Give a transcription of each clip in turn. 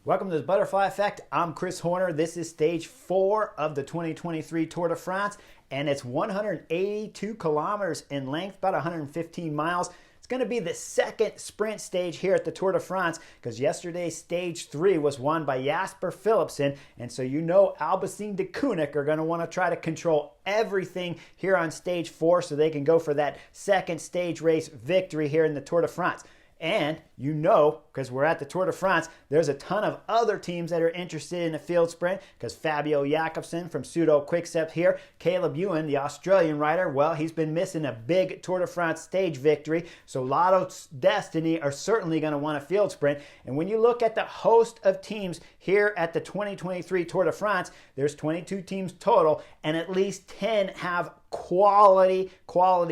Welcome to the Butterfly Effect. I'm Chris Horner. This is stage 4 of the 2023 Tour de France, and it's 182 kilometers in length, about 115 miles. It's going to be the second sprint stage here at the Tour de France because yesterday's stage 3 was won by Jasper Philipsen, and so you know Alpecin de Koenig are going to want to try to control everything here on stage 4 so they can go for that second stage race victory here in the Tour de France. And you know, because we're at the Tour de France, there's a ton of other teams that are interested in a field sprint because Fabio Jakobsen from Pseudo Quickstep here, Caleb Ewan, the Australian rider, well, he's been missing a big Tour de France stage victory. So Lotto's Destiny are certainly going to want a field sprint. And when you look at the host of teams here at the 2023 Tour de France, there's 22 teams total, and at least 10 have quality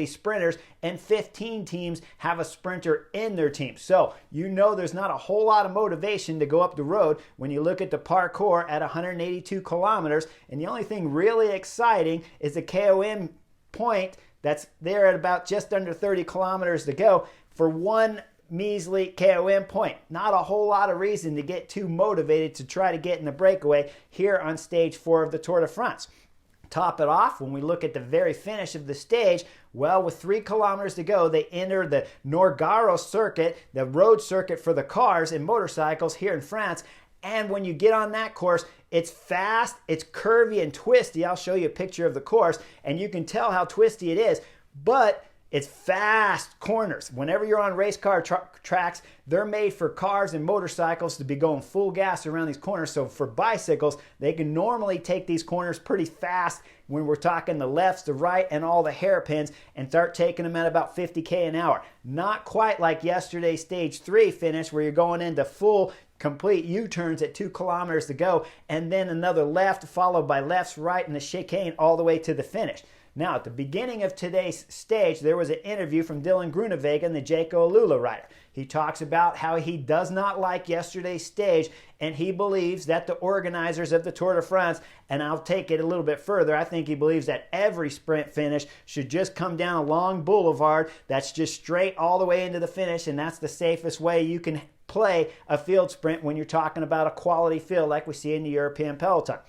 sprinters, and 15 teams have a sprinter in their team. So you know there's not a whole lot of motivation to go up the road when you look at the parcours at 182 kilometers, and the only thing really exciting is the KOM point that's there at about just under 30 kilometers to go for one measly KOM point. Not a whole lot of reason to get too motivated to try to get in the breakaway here on stage 4 of the Tour de France. Top it off, when we look at the very finish of the stage, well, with 3 kilometers to go, they enter the Norgaro circuit, the road circuit for the cars and motorcycles here in France. And when you get on that course, it's fast, it's curvy and twisty. I'll show you a picture of the course, and you can tell how twisty it is, but it's fast corners. Whenever you're on race car tracks, they're made for cars and motorcycles to be going full gas around these corners. So for bicycles, they can normally take these corners pretty fast when we're talking the lefts, the right, and all the hairpins, and start taking them at about 50K an hour. Not quite like yesterday's stage 3 finish where you're going into full complete U-turns at 2 kilometers to go, and then another left followed by lefts, right, and the chicane all the way to the finish. Now, at the beginning of today's stage, there was an interview from Dylan Groenewegen, the Jayco Alula rider. He talks about how he does not like yesterday's stage, and he believes that the organizers of the Tour de France, and I'll take it a little bit further, I think he believes that every sprint finish should just come down a long boulevard that's just straight all the way into the finish, and that's the safest way you can play a field sprint when you're talking about a quality field like we see in the European peloton.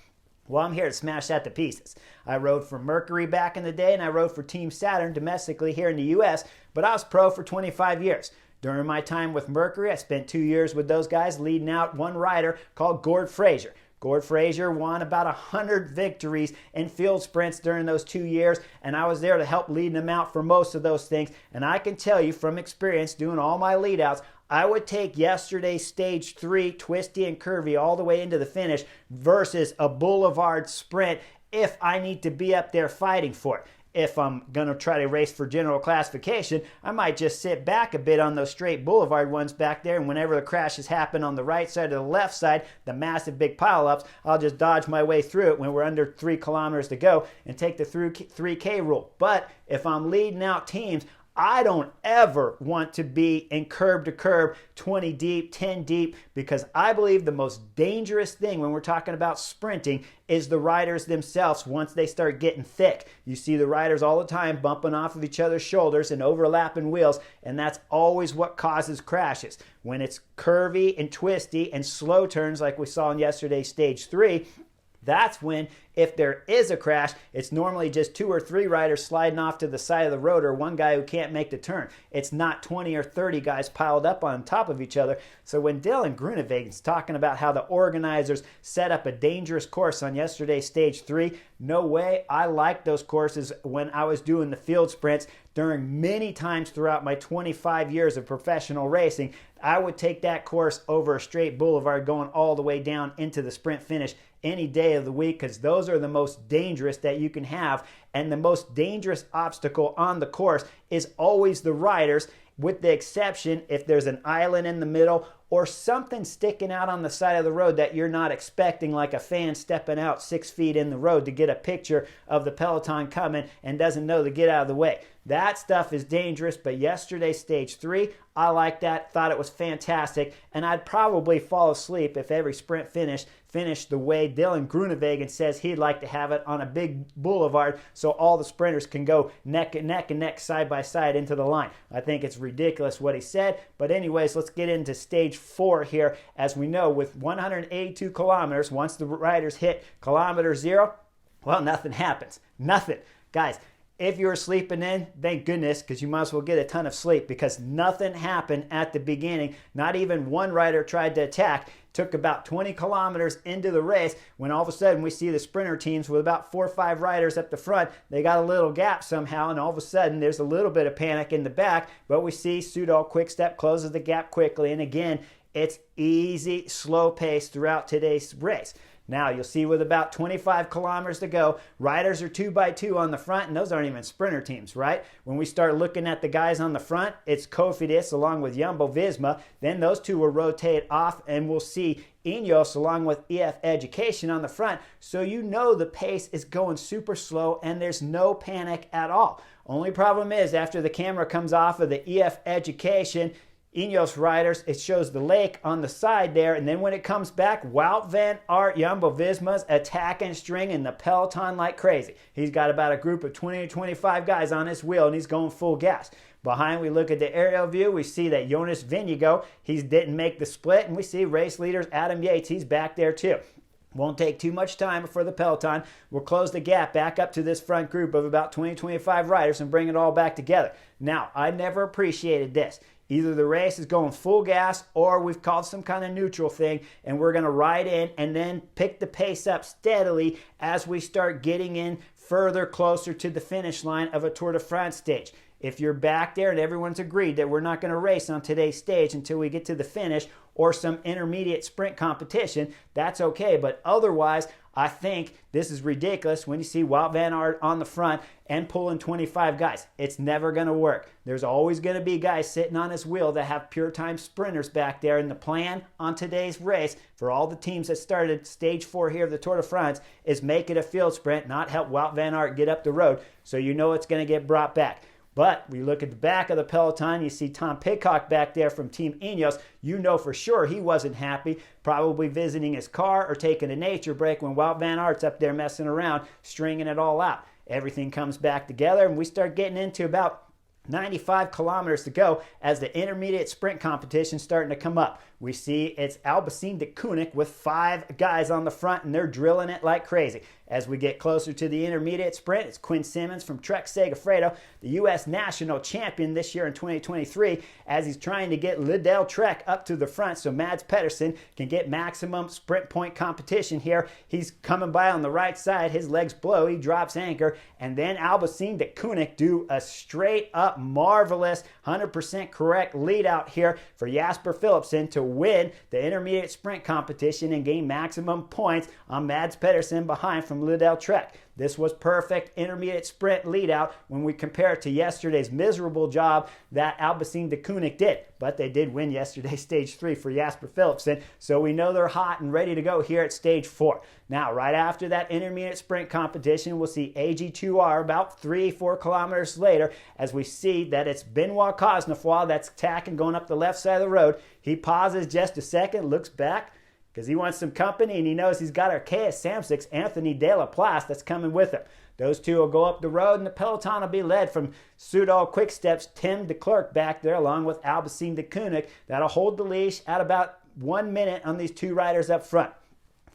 Well, I'm here to smash that to pieces. I rode for Mercury back in the day, and I rode for Team Saturn domestically here in the U.S., but I was pro for 25 years. During my time with Mercury, I spent 2 years with those guys leading out one rider called Gord Fraser. Gord Fraser won about 100 victories in field sprints during those 2 years, and I was there to help lead them out for most of those things. And I can tell you from experience doing all my lead outs, I would take yesterday's stage 3 twisty and curvy all the way into the finish versus a boulevard sprint if I need to be up there fighting for it. If I'm going to try to race for general classification, I might just sit back a bit on those straight boulevard ones back there, and whenever the crashes happen on the right side or the left side, the massive big pileups, I'll just dodge my way through it when we're under 3 kilometers to go and take the 3K rule. But if I'm leading out teams, I don't ever want to be in curb to curb, 20 deep, 10 deep, because I believe the most dangerous thing when we're talking about sprinting is the riders themselves once they start getting thick. You see the riders all the time bumping off of each other's shoulders and overlapping wheels, and that's always what causes crashes. When it's curvy and twisty and slow turns like we saw in yesterday's stage 3, that's when, if there is a crash, it's normally just 2 or 3 riders sliding off to the side of the road or one guy who can't make the turn. It's not 20 or 30 guys piled up on top of each other. So when Dylan Groenewegen's talking about how the organizers set up a dangerous course on yesterday's stage 3, no way. I liked those courses when I was doing the field sprints during many times throughout my 25 years of professional racing. I would take that course over a straight boulevard going all the way down into the sprint finish any day of the week because those are the most dangerous that you can have. And the most dangerous obstacle on the course is always the riders, with the exception if there's an island in the middle or something sticking out on the side of the road that you're not expecting, like a fan stepping out 6 feet in the road to get a picture of the peloton coming and doesn't know to get out of the way. That stuff is dangerous, but yesterday's stage 3, I liked that, thought it was fantastic, and I'd probably fall asleep if every sprint finished the way Dylan Groenewegen says he'd like to have it, on a big boulevard so all the sprinters can go neck and neck, side by side into the line. I think it's ridiculous what he said, but anyways, let's get into stage stage 4 here. As we know, with 182 kilometers, once the riders hit kilometer 0, well, nothing happens. Nothing. Guys, if you were sleeping in, thank goodness, because you might as well get a ton of sleep, because nothing happened at the beginning. Not even one rider tried to attack. Took about 20 kilometers into the race when all of a sudden we see the sprinter teams with about 4 or 5 riders up the front. They got a little gap somehow, and all of a sudden there's a little bit of panic in the back, but we see Soudal Quick-Step closes the gap quickly, and again, it's easy, slow pace throughout today's race. Now, you'll see with about 25 kilometers to go, riders are 2 by 2 on the front, and those aren't even sprinter teams, right? When we start looking at the guys on the front, it's Cofidis along with Jumbo-Visma. Then those two will rotate off, and we'll see Ineos along with EF Education on the front. So you know the pace is going super slow, and there's no panic at all. Only problem is after the camera comes off of the EF Education, Ineos riders, it shows the lake on the side there, and then when it comes back, Wout van Aert, Jumbo-Visma's attacking, stringing the peloton like crazy. He's got about a group of 20 to 25 guys on his wheel, and he's going full gas. Behind, we look at the aerial view, we see that Jonas Vingegaard, he didn't make the split, and we see race leaders Adam Yates, he's back there too. Won't take too much time before the peloton will close the gap back up to this front group of about 20-25 riders and bring it all back together. Now, I never appreciated this. Either the race is going full gas or we've called some kind of neutral thing and we're going to ride in and then pick the pace up steadily as we start getting in further closer to the finish line of a Tour de France stage. If you're back there and everyone's agreed that we're not going to race on today's stage until we get to the finish or some intermediate sprint competition, that's okay. But otherwise, I think this is ridiculous when you see Wout van Aert on the front and pulling 25 guys. It's never going to work. There's always going to be guys sitting on his wheel that have pure time sprinters back there. And the plan on today's race for all the teams that started stage 4 here of the Tour de France is make it a field sprint, not help Wout van Aert get up the road. So you know it's going to get brought back. But we look at the back of the peloton, you see Tom Pidcock back there from Team Ineos. You know for sure he wasn't happy, probably visiting his car or taking a nature break when Wout van Aert's up there messing around, stringing it all out. Everything comes back together, and we start getting into about 95 kilometers to go as the intermediate sprint competition starting to come up. We see it's Alpecin de Koenig with 5 guys on the front, and they're drilling it like crazy. As we get closer to the intermediate sprint, it's Quinn Simmons from Trek Segafredo, the U.S. national champion this year in 2023, as he's trying to get Liddell Trek up to the front so Mads Pedersen can get maximum sprint point competition here. He's coming by on the right side, his legs blow, he drops anchor, and then Alpecin de Koenig do a straight up marvelous 100% correct lead out here for Jasper Philipsen to win the intermediate sprint competition and gain maximum points on Mads Pedersen behind from Liddell Trek. This was perfect intermediate sprint lead out when we compare it to yesterday's miserable job that Alpecin de Koenig did. But they did win yesterday's stage 3 for Jasper Philipsen, so we know they're hot and ready to go here at stage 4. Now, right after that intermediate sprint competition, we'll see AG2R about 3-4 kilometers later as we see that it's Benoit Cosnefroy that's attacking going up the left side of the road. He pauses just a second, looks back, because he wants some company, and he knows he's got Arceus Samsic's Anthony De La Place that's coming with him. Those two will go up the road, and the peloton will be led from Soudal Quick-Step's Tim de Klerk back there, along with Alpecin de Koenig. That'll hold the leash at about 1 minute on these 2 riders up front.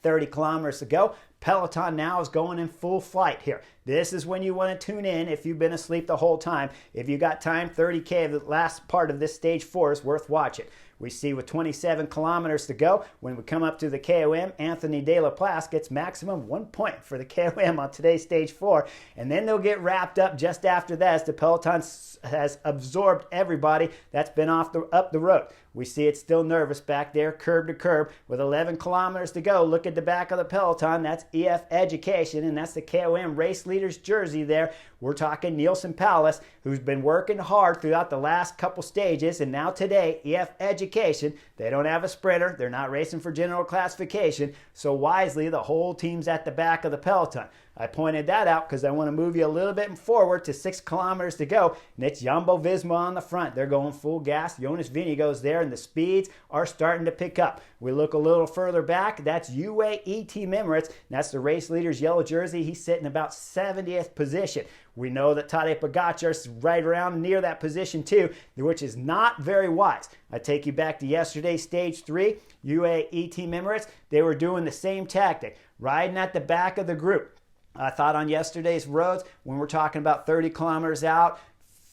30 kilometers to go. Peloton now is going in full flight here. This is when you want to tune in if you've been asleep the whole time. If you got time, 30K, the last part of this stage 4 is worth watching. We see with 27 kilometers to go, when we come up to the KOM, Anthony De La Place gets maximum 1 point for the KOM on today's stage 4. And then they'll get wrapped up just after that as the peloton has absorbed everybody that's been up the road. We see it's still nervous back there, curb to curb, with 11 kilometers to go. Look at the back of the peloton. That's EF Education, and that's the KOM race leader's jersey there. We're talking Nielsen Palace, who's been working hard throughout the last couple stages, and now today, EF Education, they don't have a sprinter. They're not racing for general classification, so wisely, the whole team's at the back of the peloton. I pointed that out because I want to move you a little bit forward to 6 kilometers to go, and it's Jumbo-Visma on the front. They're going full gas. Jonas Vingegaard's there. there, and the speeds are starting to pick up. We look a little further back, that's UAE Team Emirates. That's the race leader's yellow jersey. He's sitting about 70th position. We know that Tadej Pogacar is right around near that position too, which is not very wise. I take you back to yesterday, stage 3, UAE Team Emirates. They were doing the same tactic, riding at the back of the group. I thought on yesterday's roads, when we're talking about 30 kilometers out,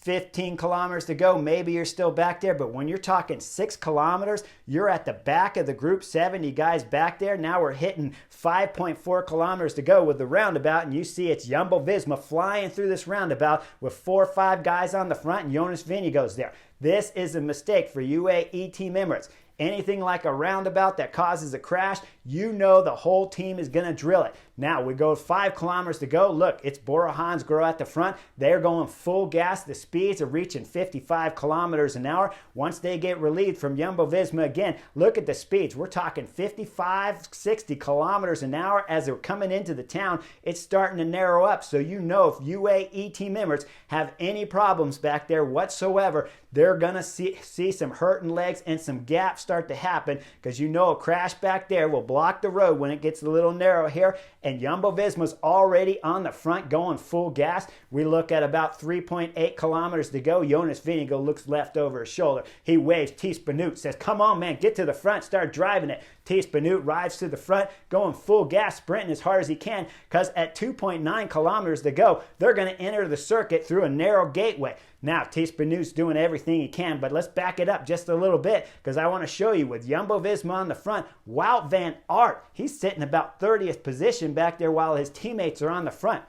15 kilometers to go, maybe you're still back there, but when you're talking 6 kilometers, you're at the back of the group, 70 guys back there. Now we're hitting 5.4 kilometers to go with the roundabout, and you see it's Jumbo-Visma flying through this roundabout with 4 or 5 guys on the front, and Jonas Vingegaard goes there. This is a mistake for UAE Team Emirates. Anything like a roundabout that causes a crash, you know the whole team is going to drill it. Now we go 5 kilometers to go. Look, it's Bora Hansgrohe at the front. They're going full gas. The speeds are reaching 55 kilometers an hour. Once they get relieved from Jumbo-Visma again, look at the speeds. We're talking 55, 60 kilometers an hour as they're coming into the town. It's starting to narrow up. So you know if UAE Team Emirates have any problems back there whatsoever, they're going to see some hurting legs and some gaps start to happen, because you know a crash back there will block the road when it gets a little narrow here. And Jumbo-Visma's already on the front going full gas. We look at about 3.8 kilometers to go. Jonas Vingegaard looks left over his shoulder. He waves. Thies Benoot says, come on, man, get to the front, start driving it. Thies Benoot rides to the front, going full gas, sprinting as hard as he can, because at 2.9 kilometers to go, they're going to enter the circuit through a narrow gateway. Now, Thies Benoot's doing everything he can, but let's back it up just a little bit, because I want to show you with Jumbo-Visma on the front, Wout van Aert, he's sitting about 30th position back there while his teammates are on the front.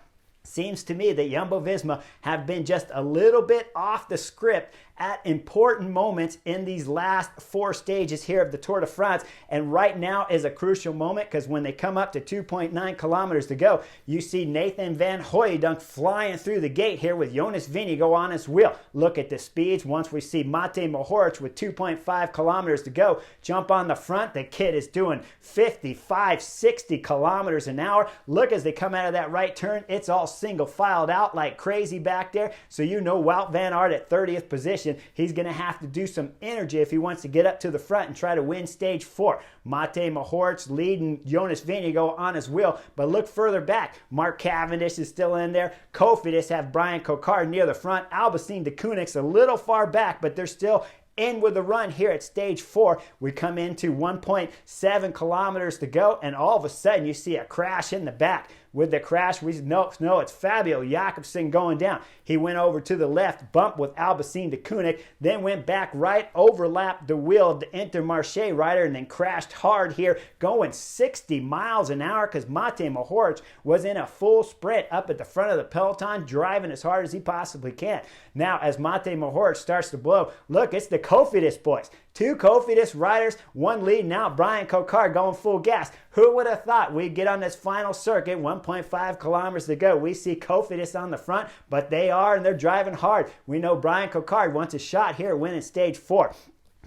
Seems to me that Jumbo-Visma have been just a little bit off the script at important moments in these last 4 stages here of the Tour de France. And right now is a crucial moment, because when they come up to 2.9 kilometers to go, you see Nathan van Hooijdonk flying through the gate here with Jonas Vingegaard on his wheel. Look at the speeds. Once we see Matej Mohoric with 2.5 kilometers to go jump on the front, the kid is doing 55, 60 kilometers an hour. Look as they come out of that right turn, it's all single filed out like crazy back there. So you know Wout van Aert at 30th position, he's going to have to do some energy if he wants to get up to the front and try to win stage 4. Matej Mohoric leading Jonas Vingegaard on his wheel, but look further back. Mark Cavendish is still in there. Cofidis have Brian Cocard near the front. Alpecin de Koenig's a little far back, but they're still in with the run here at stage 4. We come into 1.7 kilometers to go, and all of a sudden you see a crash in the back. With the crash, we know it's Fabio Jakobsen going down. He went over to the left, bumped with Alpecin de Koenig, then went back right, overlapped the wheel of the Intermarché rider, and then crashed hard here, going 60 miles an hour, because Matej Mohoric was in a full sprint up at the front of the peloton, driving as hard as he possibly can. Now, as Matej Mohoric starts to blow, look, it's the Cofidis boys. 2 Cofidis riders, one leading out, Brian Cocard going full gas. Who would have thought we'd get on this final circuit, 1.5 kilometers to go. We see Cofidis on the front, but they are, and they're driving hard. We know Brian Cocard wants a shot here, winning stage 4.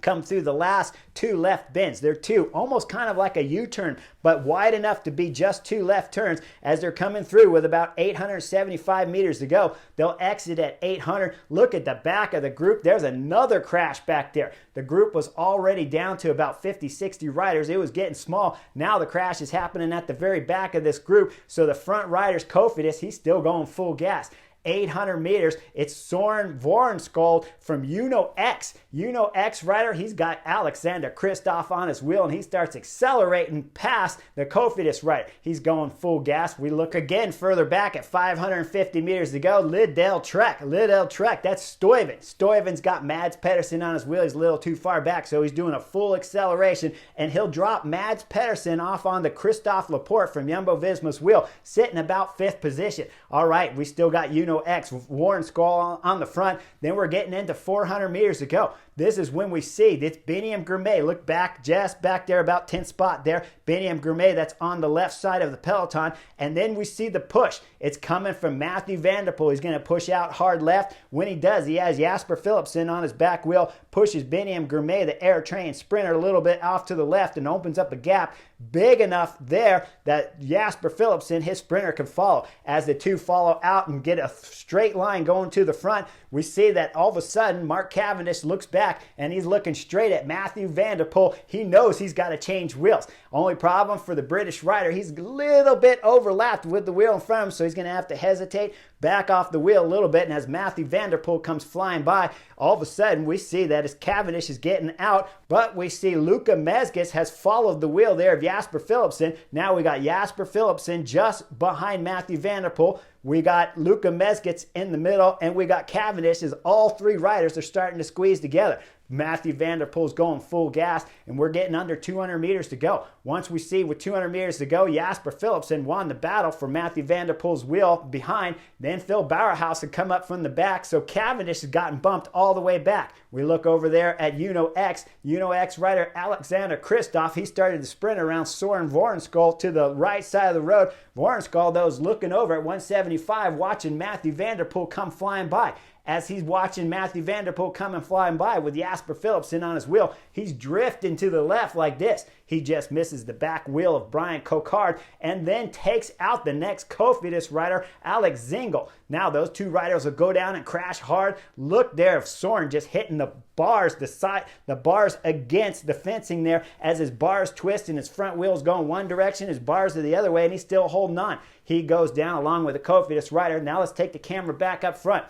Come through the last 2 left bends. They're 2, almost kind of like a U-turn, but wide enough to be just 2 left turns. As they're coming through with about 875 meters to go, they'll exit at 800. Look at the back of the group. There's another crash back there. The group was already down to about 50, 60 riders. It was getting small. Now the crash is happening at the very back of this group. So the front rider's Cofidis, he's still going full gas. 800 meters, it's Soren Vorenskjold from UNO-X. UNO-X rider, he's got Alexander Kristoff on his wheel, and he starts accelerating past the Cofidis rider. He's going full gas. We look again further back at 550 meters to go. Lidl Trek, that's Stuyven. Stuyven's got Mads Pedersen on his wheel. He's a little too far back, so he's doing a full acceleration, and he'll drop Mads Pedersen off on the Christophe Laporte from Jumbo-Visma's wheel, sitting about 5th position. All right, we still got UNO-X, Warren on the front. Then we're getting into 400 meters to go. This is when we see this Biniam Girmay. Look back, just back there, about 10th spot there. Biniam Girmay, that's on the left side of the peloton. And then we see the push. It's coming from Matthew van der Poel. He's going to push out hard left. When he does, he has Jasper Philipsen on his back wheel, pushes Biniam Girmay, the Eritrean sprinter, a little bit off to the left and opens up a gap big enough there that Jasper Philipsen, his sprinter, can follow. As the 2 follow out and get a straight line going to the front, we see that all of a sudden Mark Cavendish looks back back, and he's looking straight at Matthew van der Poel. He knows he's got to change wheels. Only problem for the British rider, he's a little bit overlapped with the wheel in front of him, so he's going to have to hesitate, back off the wheel a little bit, and as Matthew van der Poel comes flying by, all of a sudden we see that as Cavendish is getting out, but we see Luca Mesgis has followed the wheel there of Jasper Philipsen. Now we got Jasper Philipsen just behind Matthew van der Poel. We got Luca Mesgis in the middle, and we got Cavendish as all three riders are starting to squeeze together. Matthew van der Poel's going full gas, and we're getting under 200 meters to go. Once we see with 200 meters to go, Jasper Philipsen won the battle for Matthew van der Poel's wheel behind. Then Phil Bauerhaus had come up from the back, so Cavendish has gotten bumped all the way back. We look over there at Uno X rider Alexander Kristoff. He started to sprint around Soren Vorenskol to the right side of the road. Vorenskol, though, is looking over at 175, watching Matthew van der Poel come flying by. As he's watching Matthew van der Poel coming flying by with Jasper Philipsen on his wheel, he's drifting to the left like this. He just misses the back wheel of Brian Coquard and then takes out the next Cofidis rider, Alex Zingel. Now those two riders will go down and crash hard. Look there of Soren just hitting the bars, the bars against the fencing there as his bars twist and his front wheel's going one direction, his bars are the other way, and he's still holding on. He goes down along with the Cofidis rider. Now let's take the camera back up front.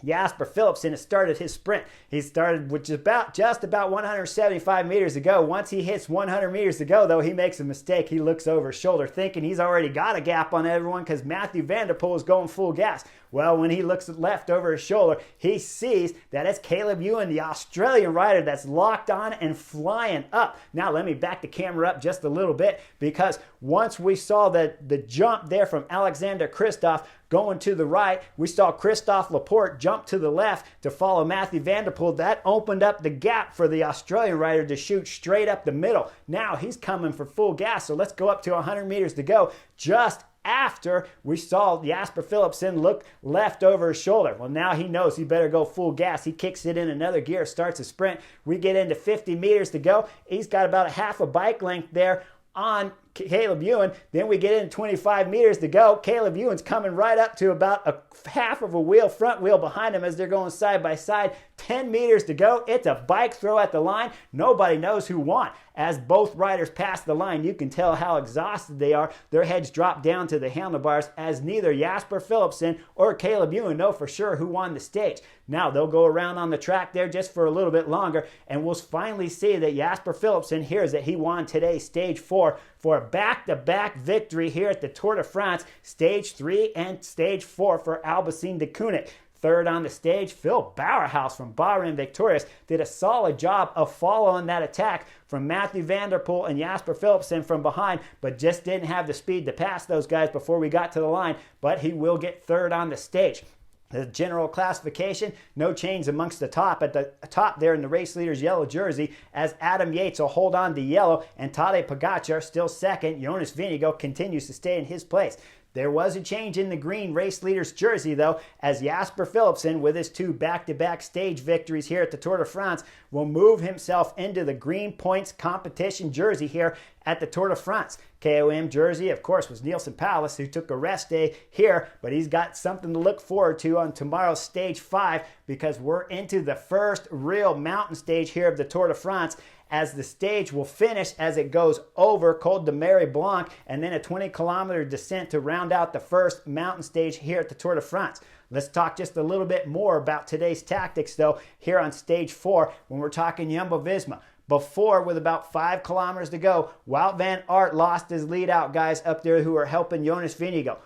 Jasper Philipsen has started his sprint. He started with just about 175 meters to go. Once he hits 100 meters to go, though, he makes a mistake. He looks over his shoulder thinking he's already got a gap on everyone because Matthew van der Poel is going full gas. Well, when he looks left over his shoulder, he sees that it's Caleb Ewan, the Australian rider, that's locked on and flying up. Now, let me back the camera up just a little bit because once we saw the jump there from Alexander Kristoff going to the right, we saw Christophe Laporte jump to the left to follow Matthew van der Poel. That opened up the gap for the Australian rider to shoot straight up the middle. Now he's coming for full gas, so let's go up to 100 meters to go. Just after we saw Jasper Philipsen look left over his shoulder. Well, now he knows he better go full gas. He kicks it in another gear, starts a sprint. We get into 50 meters to go. He's got about a half a bike length there on Caleb Ewan. Then we get into 25 meters to go. Caleb Ewan's coming right up to about a half of a wheel, front wheel behind him as they're going side by side. 10 meters to go. It's a bike throw at the line. Nobody knows who won. As both riders pass the line, you can tell how exhausted they are. Their heads drop down to the handlebars as neither Jasper Philipsen or Caleb Ewan know for sure who won the stage. Now they'll go around on the track there just for a little bit longer, and we'll finally see that Jasper Philipsen hears that he won today's stage 4 for a back-to-back victory here at the Tour de France, stage 3 and stage 4 for Alpecin de Koenig. Third on the stage, Phil Bauerhaus from Bahrain Victorious did a solid job of following that attack from Matthew van der Poel and Jasper Philipsen from behind, but just didn't have the speed to pass those guys before we got to the line, but he will get third on the stage. The general classification, no change amongst the top. At the top there in the race leader's yellow jersey, as Adam Yates will hold on to yellow, and Tadej Pogacar still second. Jonas Vingegaard continues to stay in his place. There was a change in the green race leader's jersey, though, as Jasper Philipsen, with his 2 back-to-back stage victories here at the Tour de France, will move himself into the green points competition jersey here at the Tour de France. KOM jersey, of course, was Neilson Powless, who took a rest day here, but he's got something to look forward to on tomorrow's stage 5 because we're into the first real mountain stage here of the Tour de France, as the stage will finish as it goes over Col de Mary Blanc and then a 20-kilometer descent to round out the first mountain stage here at the Tour de France. Let's talk just a little bit more about today's tactics, though, here on stage 4 when we're talking Jumbo-Visma. Before, with about 5 kilometers to go, Wout van Aert lost his lead-out guys up there who are helping Jonas Vingegaard.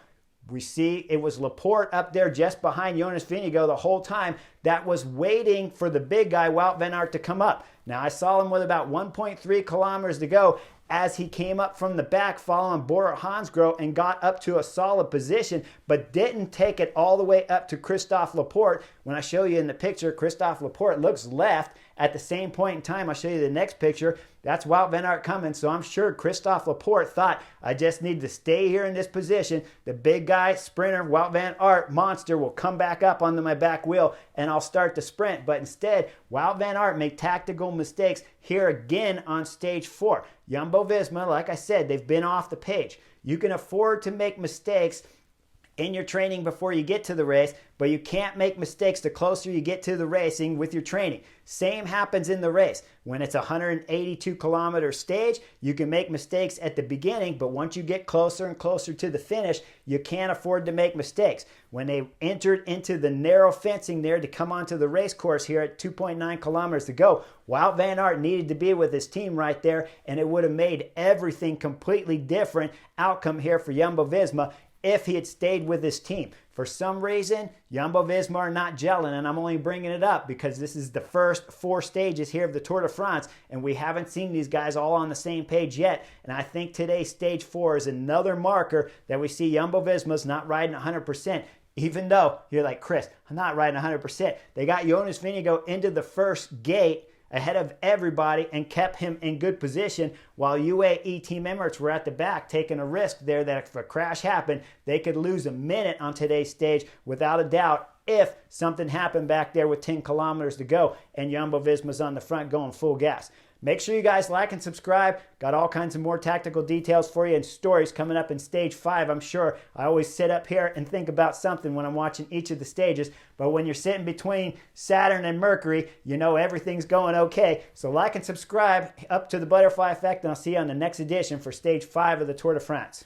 We see it was Laporte up there just behind Jonas Vingegaard the whole time that was waiting for the big guy, Wout van Aert, to come up. Now, I saw him with about 1.3 kilometers to go as he came up from the back following Bora Hansgrohe and got up to a solid position, but didn't take it all the way up to Christophe Laporte. When I show you in the picture, Christophe Laporte looks left. At the same point in time, I'll show you the next picture. That's Wout van Aert coming, so I'm sure Christophe Laporte thought, I just need to stay here in this position. The big guy, sprinter, Wout van Aert, monster, will come back up onto my back wheel, and I'll start the sprint. But instead, Wout van Aert made tactical mistakes here again on stage 4. Jumbo-Visma, like I said, they've been off the page. You can afford to make mistakes in your training before you get to the race, but you can't make mistakes the closer you get to the racing with your training. Same happens in the race. When it's a 182 kilometer stage, you can make mistakes at the beginning, but once you get closer and closer to the finish, you can't afford to make mistakes. When they entered into the narrow fencing there to come onto the race course here at 2.9 kilometers to go, Wout van Aert needed to be with his team right there, and it would have made everything completely different outcome here for Jumbo-Visma if he had stayed with his team. For some reason, Jumbo-Visma are not gelling, and I'm only bringing it up because this is the first 4 stages here of the Tour de France, and we haven't seen these guys all on the same page yet. And I think today's stage 4 is another marker that we see Jumbo-Visma's not riding 100%. Even though you're like, Chris, I'm not riding 100%. They got Jonas Vingegaard into the first gate ahead of everybody and kept him in good position while UAE team Emirates were at the back taking a risk there that if a crash happened, they could lose a minute on today's stage without a doubt if something happened back there with 10 kilometers to go and Jumbo-Visma's on the front going full gas. Make sure you guys like and subscribe. Got all kinds of more tactical details for you and stories coming up in stage 5, I'm sure. I always sit up here and think about something when I'm watching each of the stages. But when you're sitting between Saturn and Mercury, you know everything's going okay. So like and subscribe up to the Butterfly Effect, and I'll see you on the next edition for stage 5 of the Tour de France.